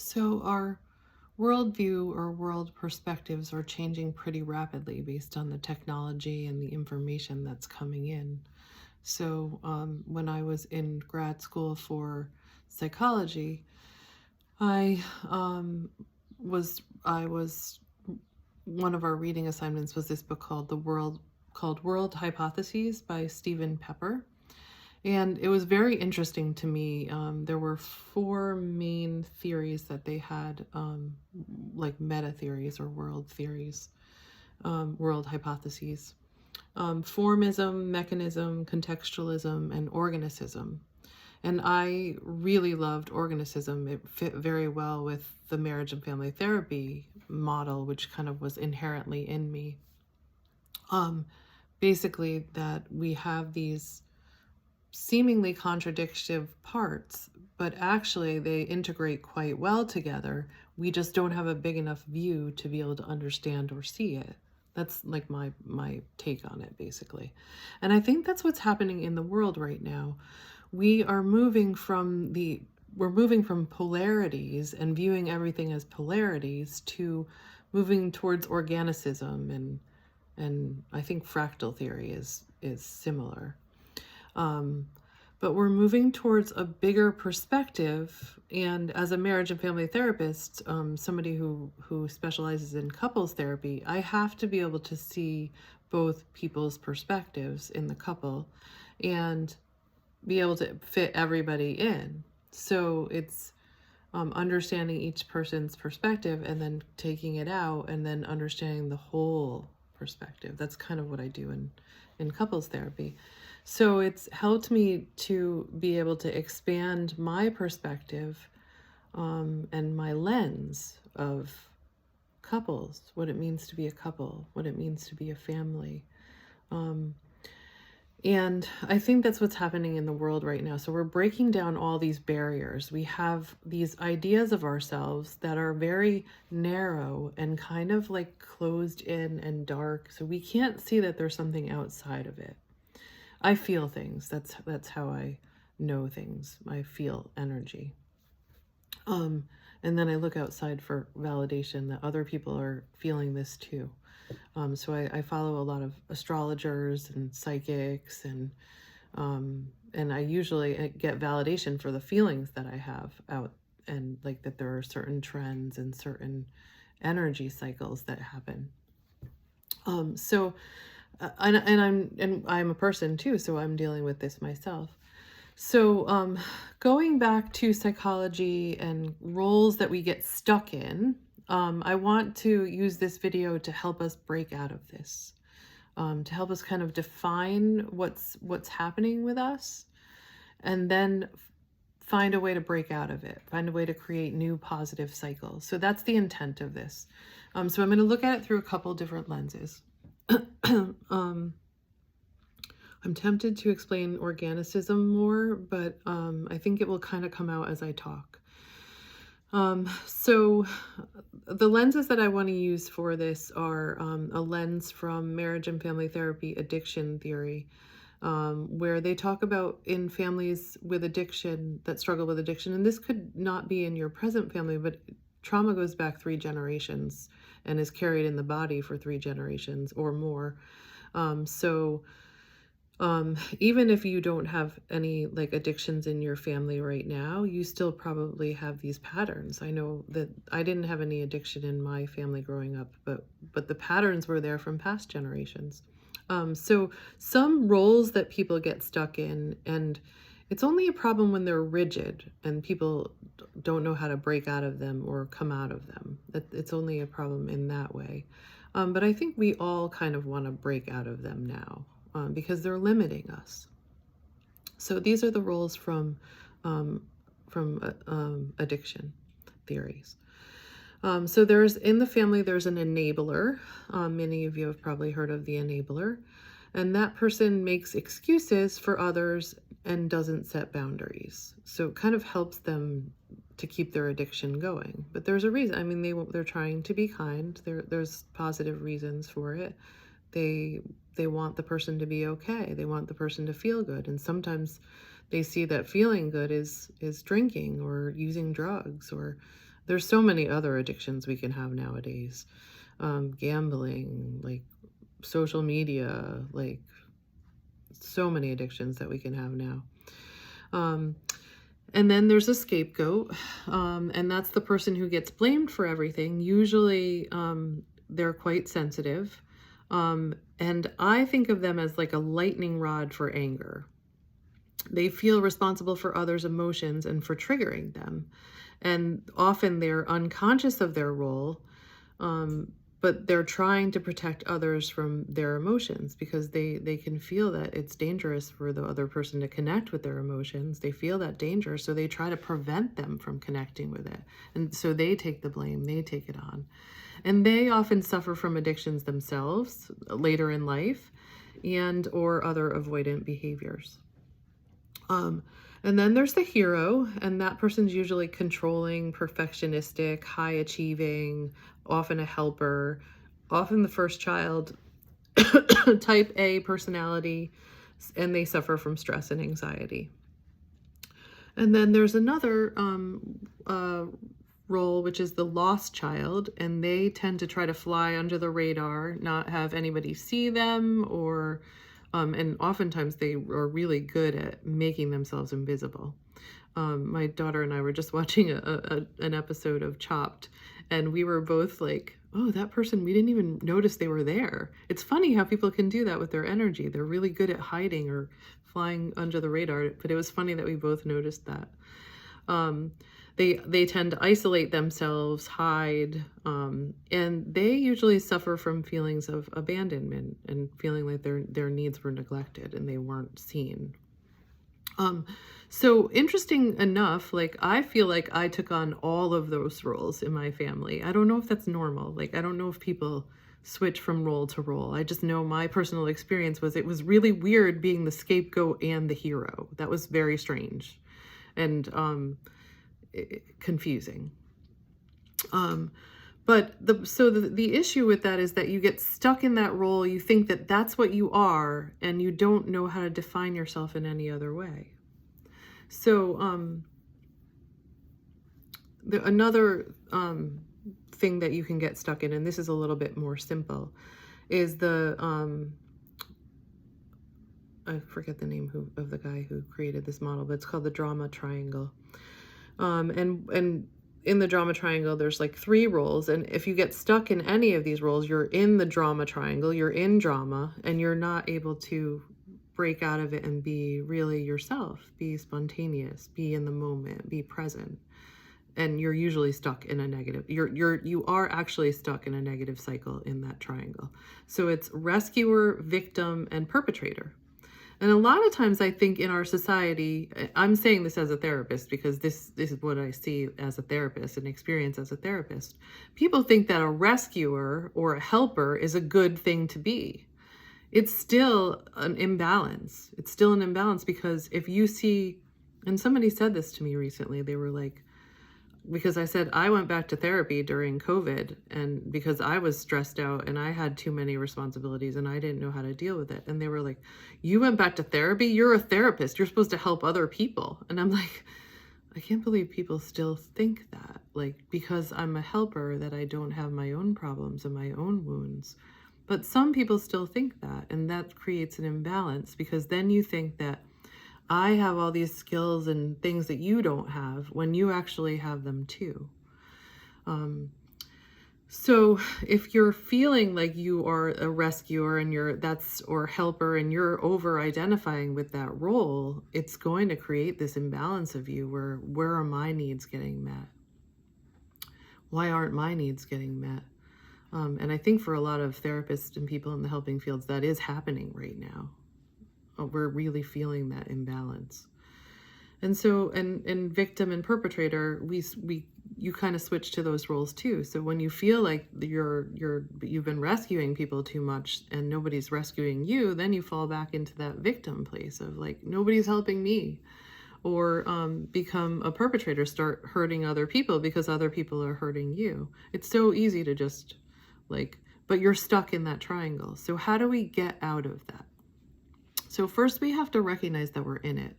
So, our worldview or world perspectives are changing pretty rapidly based on the technology and the information that's coming in. So, when I was in grad school for psychology, I I was one of our reading assignments was this book called World Hypotheses by Stephen Pepper. And it was very interesting to me. There were four main theories that they had, like meta theories or world theories, world hypotheses: formism, mechanism, contextualism, and organicism. And I really loved organicism. It fit very well with the marriage and family therapy model, which kind of was inherently in me. Um, Basically, that we have these seemingly contradictive parts, but actually they integrate quite well together. We just don't have a big enough view to be able to understand or see it. That's like my take on it, basically. And I think that's what's happening in the world right now. We are moving from we're moving from polarities and viewing everything as polarities to moving towards organicism, and I think fractal theory is similar. Um, but we're moving towards a bigger perspective. And as a marriage and family therapist, somebody who specializes in couples therapy, I have to be able to see both people's perspectives in the couple and be able to fit everybody in. So it's understanding each person's perspective and then taking it out and then understanding the whole perspective. That's kind of what I do in couples therapy. So it's helped me to be able to expand my perspective, and my lens of couples, what it means to be a couple, what it means to be a family. Um, and I think that's what's happening in the world right now. So we're breaking down all these barriers. We have these ideas of ourselves that are very narrow and kind of like closed in and dark. So we can't see that there's something outside of it. I feel things. That's how I know things. I feel energy. Um, and then I look outside for validation that other people are feeling this too. So I follow a lot of astrologers and psychics, and I usually get validation for the feelings that I have out, and like that there are certain trends and certain energy cycles that happen. So and I'm a person too, so I'm dealing with this myself. So, going back to psychology and roles that we get stuck in, I want to use this video to help us break out of this, to help us kind of define what's happening with us, and then find a way to break out of it, find a way to create new positive cycles. So that's the intent of this. So I'm going to look at it through a couple different lenses. I'm tempted to explain organicism more, but I think it will kind of come out as I talk. So the lenses that I want to use for this are a lens from marriage and family therapy addiction theory, where they talk about in families with addiction that struggle with addiction, and this could not be in your present family, but trauma goes back 3 generations and is carried in the body for 3 generations or more. So even if you don't have any like addictions in your family right now, you still probably have these patterns. I know that I didn't have any addiction in my family growing up, but the patterns were there from past generations. So some roles that people get stuck in, and it's only a problem when they're rigid and people don't know how to break out of them or come out of them. It's only a problem in that way. But I think we all kind of want to break out of them now, because they're limiting us. So these are the roles from addiction theories. So there's in the family, there's an enabler. Many of you have probably heard of the enabler. And that person makes excuses for others and doesn't set boundaries. So it kind of helps them to keep their addiction going. But there's a reason. I mean, they're trying to be kind. There's positive reasons for it. They want the person to be okay. They want the person to feel good. And sometimes they see that feeling good is drinking or using drugs, or There's so many other addictions we can have nowadays. Gambling, like social media, like so many addictions that we can have now. And then there's a scapegoat, and that's the person who gets blamed for everything. Usually, they're quite sensitive. And I think of them as like a lightning rod for anger. They feel responsible for others' emotions and for triggering them. And often they're unconscious of their role, but they're trying to protect others from their emotions because they can feel that it's dangerous for the other person to connect with their emotions. They feel that danger, so they try to prevent them from connecting with it. And so they take the blame, they take it on. And they often suffer from addictions themselves later in life and or other avoidant behaviors. And then there's the hero, and that person's usually controlling, perfectionistic, high achieving, often a helper, often the first child, type A personality, and they suffer from stress and anxiety. And then there's another role, which is the lost child, and they tend to try to fly under the radar, not have anybody see them, or and oftentimes they are really good at making themselves invisible. My daughter and I were just watching an episode of Chopped, and we were both like, oh, that person, we didn't even notice they were there. It's funny how people can do that with their energy. They're really good at hiding or flying under the radar, but it was funny that we both noticed that. They tend to isolate themselves, hide, and they usually suffer from feelings of abandonment and feeling like their needs were neglected and they weren't seen. So interesting enough, like I feel like I took on all of those roles in my family. I don't know if that's normal. Like I don't know if people switch from role to role. I just know my personal experience was it was really weird being the scapegoat and the hero. That was very strange and confusing. But the issue with that is that you get stuck in that role. You think that that's what you are, and you don't know how to define yourself in any other way. So another thing that you can get stuck in, and this is a little bit more simple, is the I forget the name of the guy who created this model, but it's called the drama triangle. And in the drama triangle, there's like 3 roles. And if you get stuck in any of these roles, you're in the drama triangle, you're in drama, and you're not able to break out of it and be really yourself, be spontaneous, be in the moment, be present. And you're usually stuck in a negative, you are actually stuck in a negative cycle in that triangle. So it's rescuer, victim, and perpetrator. And a lot of times I think in our society, I'm saying this as a therapist because this is what I see as a therapist and experience as a therapist. People think that a rescuer or a helper is a good thing to be. It's still an imbalance. It's still an imbalance because if you see, and somebody said this to me recently, they were like, because I said I went back to therapy during COVID and because I was stressed out and I had too many responsibilities and I didn't know how to deal with it. And they were like, you went back to therapy? You're a therapist. You're supposed to help other people. And I'm like, I can't believe people still think that, like, because I'm a helper that I don't have my own problems and my own wounds. But some people still think that, and that creates an imbalance because then you think that I have all these skills and things that you don't have when you actually have them too. So if you're feeling like you are a rescuer and or helper and you're over identifying with that role, it's going to create this imbalance of you where are my needs getting met? Why aren't my needs getting met? And I think for a lot of therapists and people in the helping fields, that is happening right now. We're really feeling that imbalance. And so, and victim and perpetrator, you kind of switch to those roles too. So when you feel like you've been rescuing people too much and nobody's rescuing you, then you fall back into that victim place of like, nobody's helping me. Or become a perpetrator, start hurting other people because other people are hurting you. It's so easy to just but you're stuck in that triangle. So how do we get out of that? So first we have to recognize that we're in it.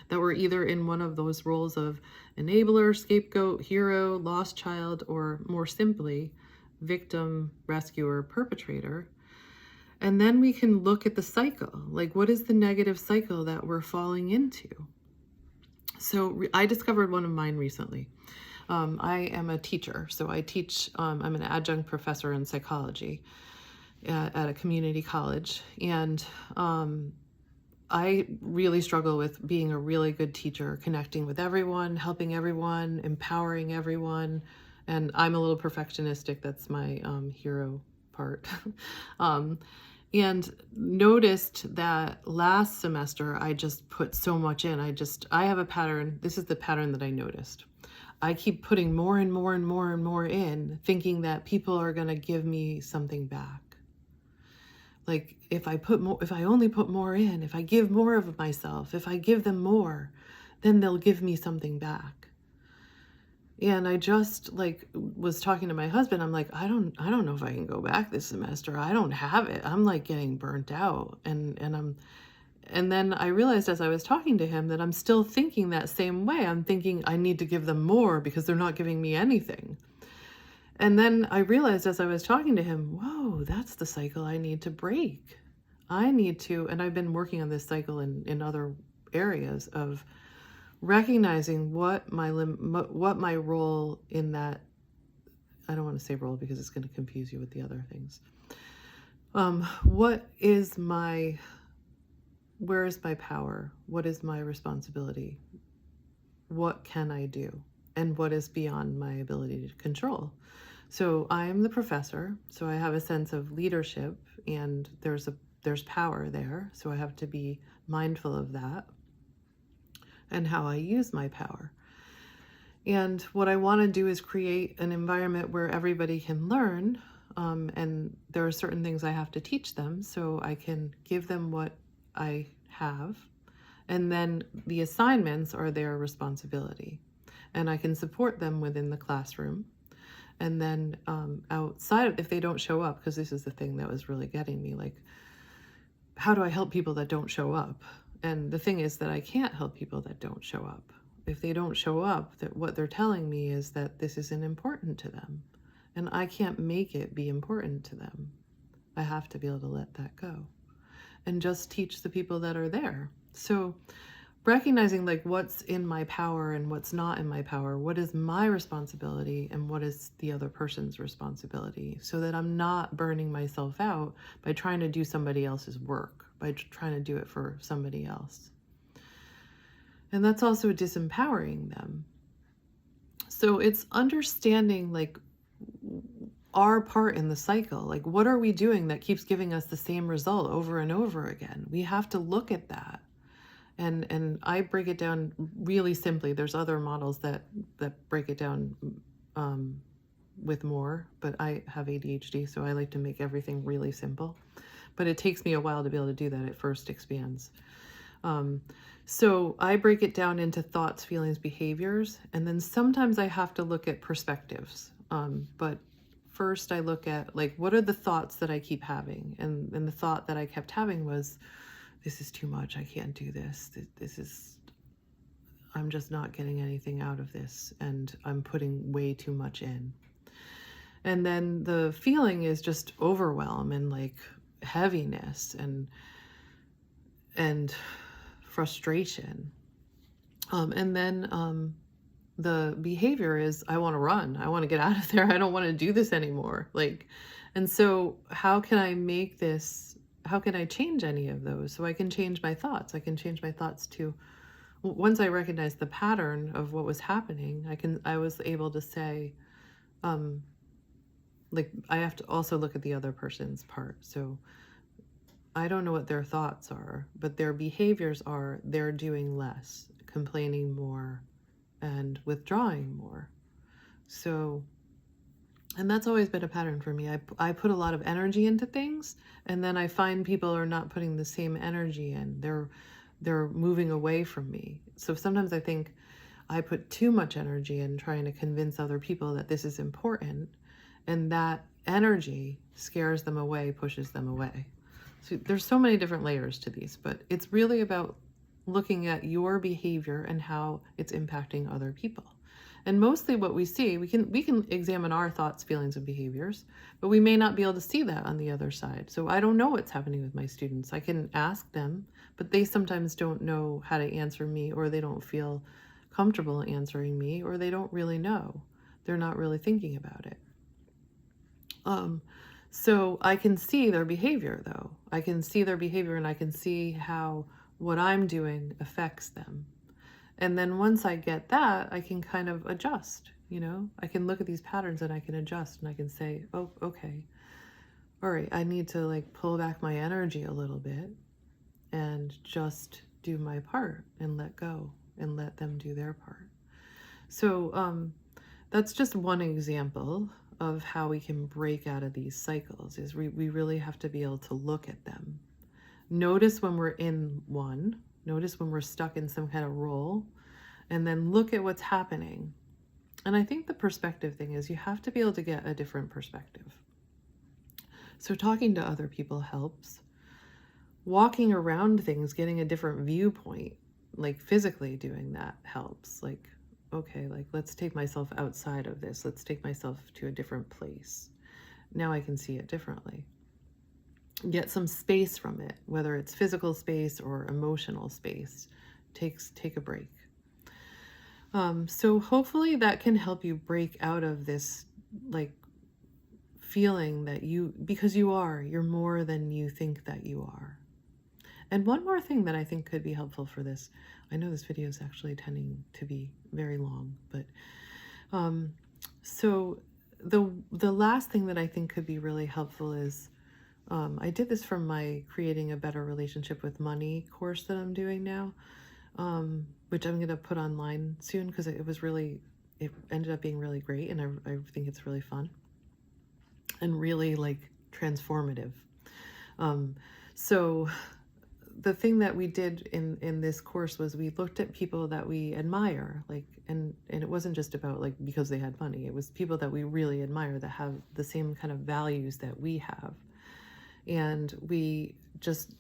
that were either in one of those roles of enabler, scapegoat, hero, lost child, or more simply, victim, rescuer, perpetrator. And then we can look at the cycle. Like, what is the negative cycle that we're falling into? So I discovered one of mine recently. I am a teacher, so I teach, I'm an adjunct professor in psychology at a community college. And I really struggle with being a really good teacher, connecting with everyone, helping everyone, empowering everyone. And I'm a little perfectionistic. That's my hero part. And noticed that last semester, I just put so much in. I have a pattern. This is the pattern that I noticed. I keep putting more and more and more and more in, thinking that people are going to give me something back. Like if I only put more in, if I give more of myself, if I give them more, then they'll give me something back. And I just was talking to my husband. I'm like, I don't know if I can go back this semester. I don't have it. I'm like getting burnt out. And then I realized as I was talking to him that I'm still thinking that same way. I'm thinking I need to give them more because they're not giving me anything. And then I realized as I was talking to him, whoa, that's the cycle I need to break. I need to, and I've been working on this cycle in other areas of recognizing what my role in that, I don't want to say role because it's going to confuse you with the other things. Where is my power? What is my responsibility? What can I do? And what is beyond my ability to control? So I'm the professor, so I have a sense of leadership, and there's power there. So I have to be mindful of that and how I use my power. And what I want to do is create an environment where everybody can learn, and there are certain things I have to teach them so I can give them what I have, and then the assignments are their responsibility, and I can support them within the classroom. And then outside, if they don't show up, because this is the thing that was really getting me, like, how do I help people that don't show up? And the thing is that I can't help people that don't show up. If they don't show up, that what they're telling me is that this isn't important to them. And I can't make it be important to them. I have to be able to let that go and just teach the people that are there. So recognizing what's in my power and what's not in my power, what is my responsibility and what is the other person's responsibility, so that I'm not burning myself out by trying to do somebody else's work, by trying to do it for somebody else. And that's also disempowering them. So it's understanding our part in the cycle. What are we doing that keeps giving us the same result over and over again? We have to look at that. And I break it down really simply. There's other models that break it down with more, but I have ADHD, so I like to make everything really simple. But it takes me a while to be able to do that. It first expands. So I break it down into thoughts, feelings, behaviors, and then sometimes I have to look at perspectives. But first I look at what are the thoughts that I keep having? And the thought that I kept having was, this is too much. I can't do this. I'm just not getting anything out of this, and I'm putting way too much in. And then the feeling is just overwhelm and heaviness and frustration. And then the behavior is, I want to run. I want to get out of there. I don't want to do this anymore. And so how can I change any of those? So I can change my thoughts. I can change my thoughts to, once I recognized the pattern of what was happening, I was able to say, I have to also look at the other person's part. So I don't know what their thoughts are, but their behaviors are, they're doing less, complaining more, and withdrawing more. So, and that's always been a pattern for me. I put a lot of energy into things, and then I find people are not putting the same energy in. They're moving away from me. So sometimes I think I put too much energy in trying to convince other people that this is important, and that energy scares them away, pushes them away. So there's so many different layers to these, but it's really about looking at your behavior and how it's impacting other people. And mostly what we see, we can examine our thoughts, feelings, and behaviors, but we may not be able to see that on the other side. So I don't know what's happening with my students. I can ask them, but they sometimes don't know how to answer me, or they don't feel comfortable answering me, or they don't really know. They're not really thinking about it. So I can see their behavior, though. I can see their behavior, and I can see how what I'm doing affects them. And then once I get that, I can kind of adjust, I can look at these patterns and I can adjust, and I can say, oh, okay, all right, I need to like pull back my energy a little bit and just do my part and let go and let them do their part. So that's just one example of how we can break out of these cycles. Is we really have to be able to look at them. Notice when we're in one, notice when we're stuck in some kind of role, and then look at what's happening. And I think the perspective thing is you have to be able to get a different perspective. So talking to other people helps. Walking around things, getting a different viewpoint, like physically doing that helps. Like, okay, like let's take myself outside of this. Let's take myself to a different place. Now I can see it differently. Get some space from it, whether it's physical space or emotional space. Take a break. So hopefully that can help you break out of this like feeling that because you're more than you think that you are. And one more thing that I think could be helpful for this, I know this video is actually tending to be very long, but so the last thing that I think could be really helpful is, I did this from my Creating a Better Relationship with Money course that I'm doing now, which I'm going to put online soon because it ended up being really great, and I think it's really fun and really like transformative. So the thing that we did in this course was we looked at people that we admire, like, and it wasn't just about like because they had money. It was people that we really admire that have the same kind of values that we have. And we just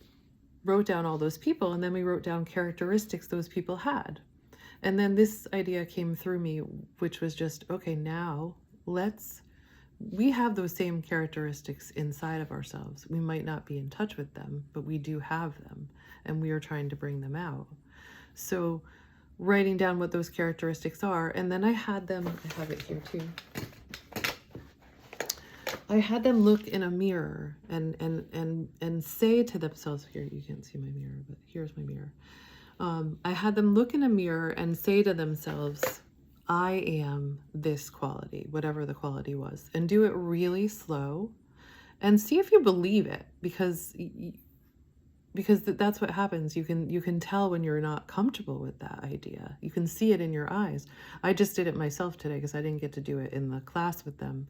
wrote down all those people, and then we wrote down characteristics those people had. And then this idea came through me, which was just, okay, now we have those same characteristics inside of ourselves. We might not be in touch with them, but we do have them, and we are trying to bring them out. So writing down what those characteristics are, and then I have it here too. I had them look in a mirror and say to themselves, here, you can't see my mirror, but here's my mirror. I had them look in a mirror and say to themselves, I am this quality, whatever the quality was, and do it really slow and see if you believe it, because that's what happens. You can tell when you're not comfortable with that idea. You can see it in your eyes. I just did it myself today because I didn't get to do it in the class with them.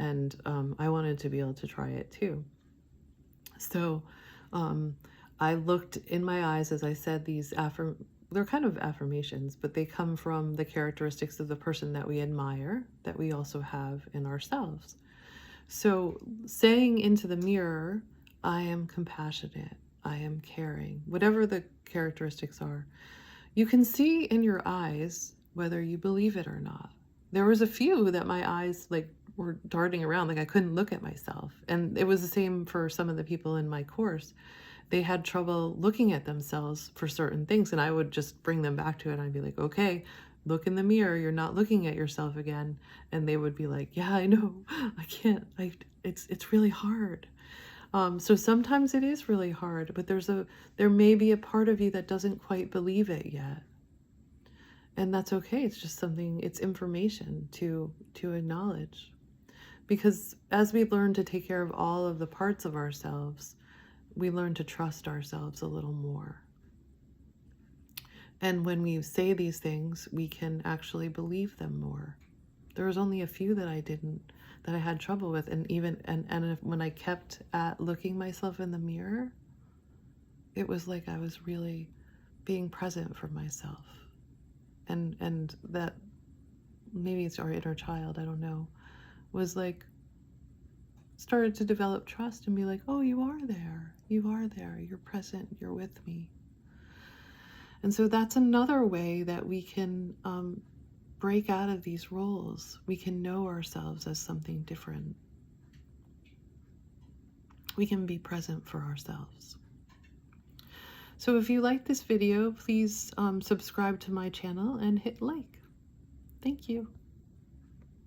And I wanted to be able to try it too. So I looked in my eyes as I said these they're kind of affirmations, but they come from the characteristics of the person that we admire, that we also have in ourselves. So saying into the mirror, I am compassionate, I am caring, whatever the characteristics are, you can see in your eyes whether you believe it or not. There was a few that my eyes like were darting around, like I couldn't look at myself. And it was the same for some of the people in my course. They had trouble looking at themselves for certain things, and I would just bring them back to it. I'd be like, okay, look in the mirror, you're not looking at yourself again. And they would be like, yeah, I know, I can't, it's really hard. So sometimes it is really hard, but there may be a part of you that doesn't quite believe it yet. And that's okay. It's just something, it's information to acknowledge. Because as we learn to take care of all of the parts of ourselves, we learn to trust ourselves a little more. And when we say these things, we can actually believe them more. There was only a few that I had trouble with. And when I kept at looking myself in the mirror, it was like I was really being present for myself. And that, maybe it's our inner child, I don't know, was like, started to develop trust and be like, oh, you are there, you're present, you're with me. And so that's another way that we can break out of these roles. We can know ourselves as something different. We can be present for ourselves. So if you like this video, please subscribe to my channel and hit like. Thank you.